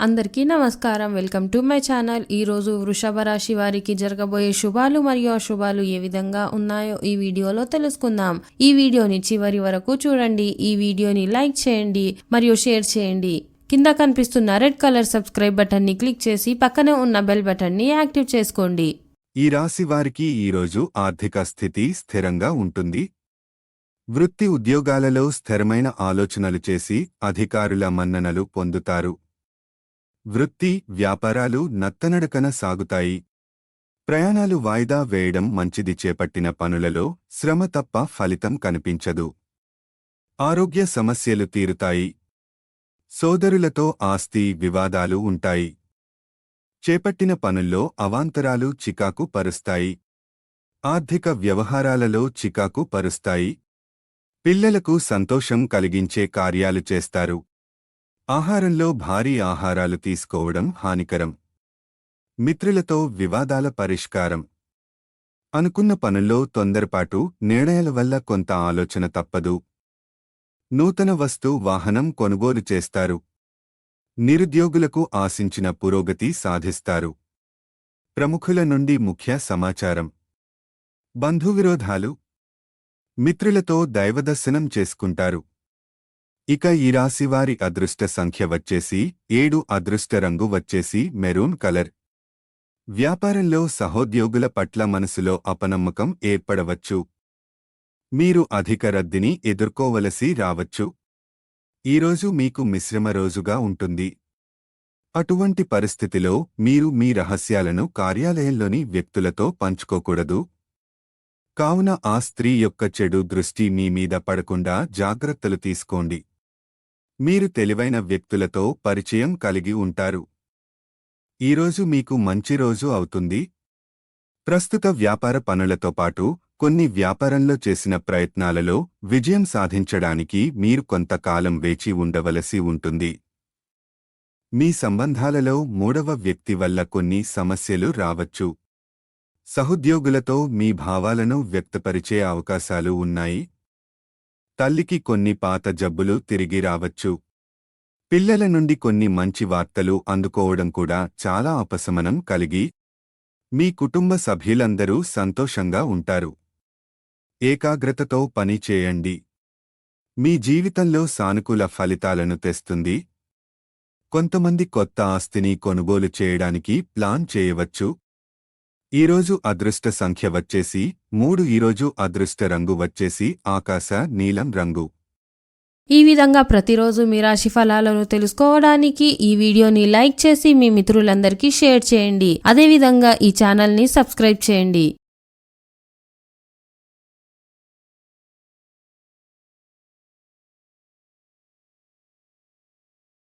అందరికీ నమస్కారం. Welcome to my channel. ఈరోజు వృషభ రాశి వారికి జరగబోయే శుభాలు మరియు అశుభాలు ఏ విధంగా ఉన్నాయో ఈ వీడియోలో తెలుసుకుందాం. ఈ వీడియోని చివరి వరకు చూడండి. ఈ వీడియోని లైక్ చేయండి మరియు షేర్ చేయండి. కింద కనిపిస్తున్న రెడ్ కలర్ సబ్స్క్రైబ్ బటన్ ని క్లిక్ చేసి పక్కనే ఉన్న బెల్ బటన్ ని యాక్టివ్ చేసుకోండి. ఈ రాశి వారికి ఈరోజు ఆర్థిక స్థితి స్థిరంగా ఉంటుంది. వృత్తి ఉద్యోగాలలో స్థిరమైన ఆలోచనలు చేసి అధికారుల మన్ననలు పొందుతారు. వృత్తి వ్యాపారాలు నత్తనడకన సాగుతాయి. ప్రయాణాలు వాయిదా వేయడం మంచిది. చేపట్టిన పనులలో శ్రమ తప్ప ఫలితం కనిపించదు. ఆరోగ్య సమస్యలు తీరుతాయి. సోదరులతో ఆస్తి వివాదాలు ఉంటాయి. చేపట్టిన పనుల్లో అవాంతరాలు చికాకు పరుస్తాయి. ఆర్థిక వ్యవహారాలలో చికాకు పరుస్తాయి. పిల్లలకు సంతోషం కలిగించే కార్యాలు చేస్తారు. ఆహారంలో భారీ ఆహారాలు తీసుకోవడం హానికరం. మిత్రులతో వివాదాల పరిష్కారం. అనుకున్న పనుల్లో తొందరపాటు నిర్ణయాల వల్ల కొంత ఆలోచన తప్పదు. నూతన వస్తు వాహనం కొనుగోలు చేస్తారు. నిరుద్యోగులకు ఆశించిన పురోగతి సాధిస్తారు. ప్రముఖుల నుండి ముఖ్య సమాచారం. బంధువిరోధాలు. మిత్రులతో దైవదర్శనం చేసుకుంటారు. ఇక ఈ రాశివారి అదృష్ట సంఖ్య వచ్చేసి 7. అదృష్ట రంగు వచ్చేసి మెరూన్ కలర్. వ్యాపారంలో సహోద్యోగుల పట్ల మనసులో అపనమ్మకం ఏర్పడవచ్చు. మీరు అధిక రద్దీని ఎదుర్కోవలసి రావచ్చు. ఈరోజు మీకు మిశ్రమ రోజుగా ఉంటుంది. అటువంటి పరిస్థితిలో మీరు మీ రహస్యాలను కార్యాలయంలోని వ్యక్తులతో పంచుకోకూడదు. కావున ఆ స్త్రీ యొక్క చెడు దృష్టి మీ మీద పడకుండా జాగ్రత్తలు తీసుకోండి. మీరు తెలివైన వ్యక్తులతో పరిచయం కలిగి ఉంటారు. ఈరోజు మీకు మంచి రోజు అవుతుంది. ప్రస్తుత వ్యాపార పనులతో పాటు కొన్ని వ్యాపారంలో చేసిన ప్రయత్నాలలో విజయం సాధించడానికి మీరు కొంతకాలం వేచి ఉండవలసి ఉంటుంది. మీ సంబంధాలలో మూడవ వ్యక్తి వల్ల కొన్ని సమస్యలు రావచ్చు. సహోద్యోగులతో మీ భావాలను వ్యక్తపరిచే అవకాశాలు ఉన్నాయి. తల్లికి కొన్ని పాత జబ్బులు తిరిగి రావచ్చు. పిల్లల నుండి కొన్ని మంచి వార్తలు అందుకోవడం కూడా చాలా ఉపశమనం కలిగి మీ కుటుంబ సభ్యులందరూ సంతోషంగా ఉంటారు. ఏకాగ్రతతో పని చేయండి. మీ జీవితంలో సానుకూల ఫలితాలను తెస్తుంది. కొంతమంది కొత్త ఆస్తిని కొనుగోలు చేయడానికి ప్లాన్ చేయవచ్చు. ఈరోజు అదృష్ట సంఖ్య వచ్చేసి 3. ఈరోజు అదృష్ట రంగు వచ్చేసి ఆకాశ నీలం రంగు. ఈ విధంగా ప్రతిరోజు మీ రాశి ఫలాలను తెలుసుకోవడానికి ఈ వీడియోని లైక్ చేసి మీ మిత్రులందరికీ షేర్ చేయండి. అదేవిధంగా ఈ ఛానల్ని సబ్స్క్రైబ్ చేయండి.